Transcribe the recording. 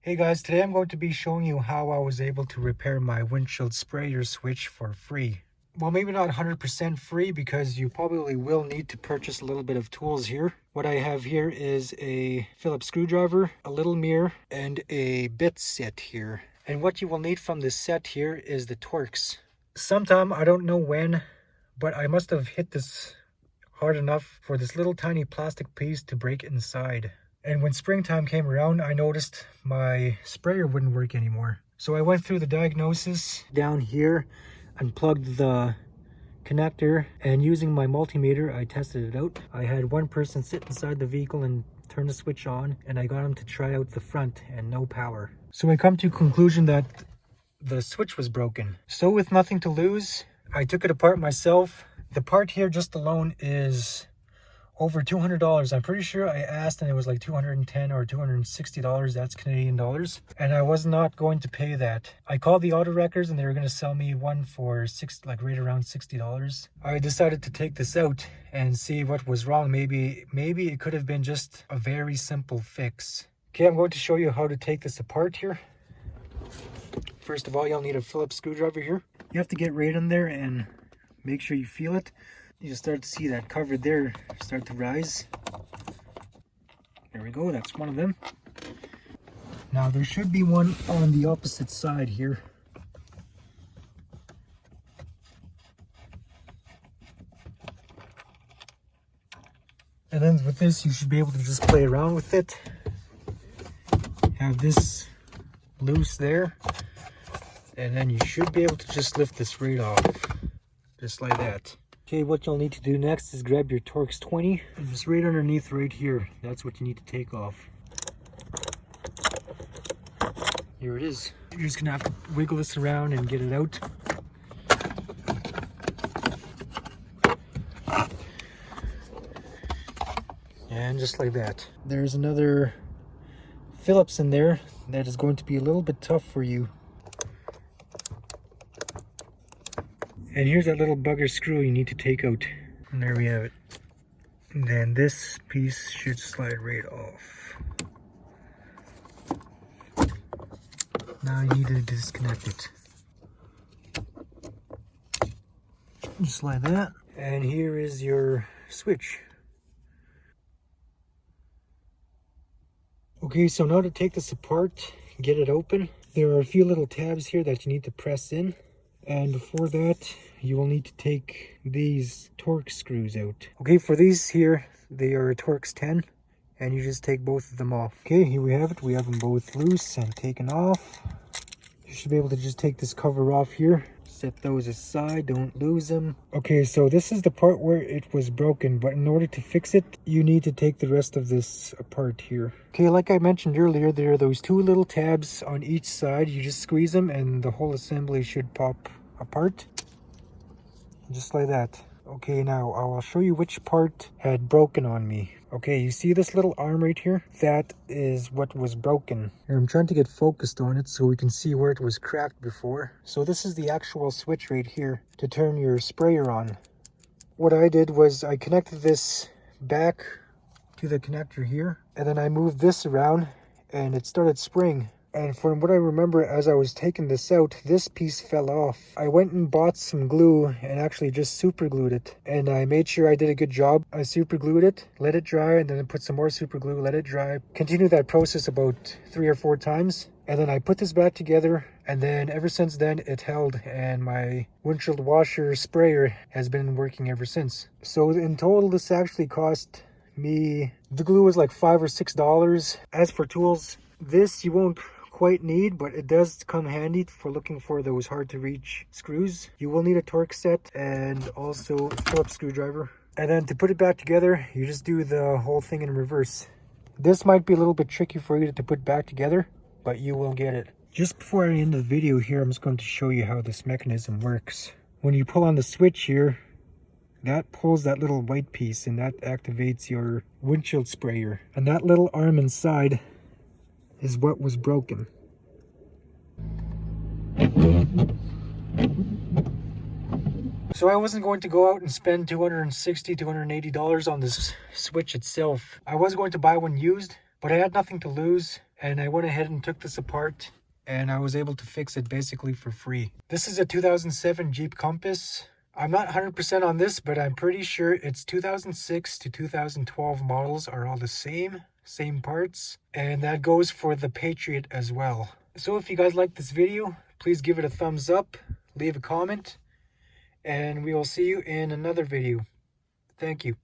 Hey guys, today I'm going to be showing you how I was able to repair my windshield sprayer switch for free. Well, maybe not 100% free because you probably will need to purchase a little bit of tools here. What I have here is a Phillips screwdriver, a little mirror, and a bit set here. And what you will need from this set here is the Torx. Sometime, I don't know when, but I must have hit this hard enough for this little tiny plastic piece to break inside. And when springtime came around, I noticed my sprayer wouldn't work anymore. So I went through the diagnosis down here and plugged the connector, and using my multimeter, I tested it out. I had one person sit inside the vehicle and turn the switch on, and I got him to try out the front and no power. So I come to a conclusion that the switch was broken. So with nothing to lose, I took it apart myself. The part here just alone is over $200. I'm pretty sure I asked and it was like $210 or $260. That's Canadian dollars. And I was not going to pay that. I called the auto wreckers and they were going to sell me one for right around $60. I decided to take this out and see what was wrong. Maybe it could have been just a very simple fix. Okay, I'm going to show you how to take this apart here. First of all, you'll need a Phillips screwdriver here. You have to get right in there and make sure you feel it. You start to see that cover there start to rise. There we go, that's one of them. Now there should be one on the opposite side here. And then with this, you should be able to just play around with it. Have this loose there. And then you should be able to just lift this right off. Just like that. Okay, what you'll need to do next is grab your Torx 20 and just right underneath right here. That's what you need to take off. Here it is. You're just gonna have to wiggle this around and get it out. And just like that. There's another Phillips in there that is going to be a little bit tough for you. And here's that little bugger screw you need to take out. And there we have it. And then this piece should slide right off. Now you need to disconnect it. Just like that. And here is your switch. Okay, so now to take this apart, get it open, there are a few little tabs here that you need to press in. And before that, you will need to take these Torx screws out. Okay, for these here, they are Torx 10, and you just take both of them off. Okay, here we have it. We have them both loose and taken off. You should be able to just take this cover off here. Set those aside, don't lose them. Okay, so this is the part where it was broken, but in order to fix it, you need to take the rest of this apart here. Okay, like I mentioned earlier, there are those two little tabs on each side. You just squeeze them and the whole assembly should pop apart. Just like that. Okay, now I will show you which part had broken on me. Okay, you see this little arm right here? That is what was broken. Here, I'm trying to get focused on it so we can see where it was cracked before. So this is the actual switch right here to turn your sprayer on. What I did was I connected this back to the connector here, and then I moved this around and it started spraying. And from what I remember, as I was taking this out, this piece fell off. I went and bought some glue and actually just super glued it. And I made sure I did a good job. I super glued it, let it dry, and then I put some more super glue, let it dry. Continued that process about 3 or 4 times. And then I put this back together, and then ever since then it held, and my windshield washer sprayer has been working ever since. So in total, this actually cost me, the glue was like $5 or $6. As for tools, this you won't quite need, but it does come handy for looking for those hard to reach screws. You will need a Torx set and also a Phillips screwdriver. And then to put it back together, you just do the whole thing in reverse. This might be a little bit tricky for you to put back together, but you will get it. Just before I end the video here, I'm just going to show you how this mechanism works. When you pull on the switch here, that pulls that little white piece and that activates your windshield sprayer. And that little arm inside is what was broken. So I wasn't going to go out and spend $260, $280 on this switch itself. I was going to buy one used, But I had nothing to lose, and I went ahead and took this apart, and I was able to fix it basically for free. This is a 2007 Jeep Compass. I'm not 100% on this, but I'm pretty sure it's 2006 to 2012 models are all the same parts. And that goes for the Patriot as well. So if you guys like this video, please give it a thumbs up, leave a comment, and we will see you in another video. Thank you.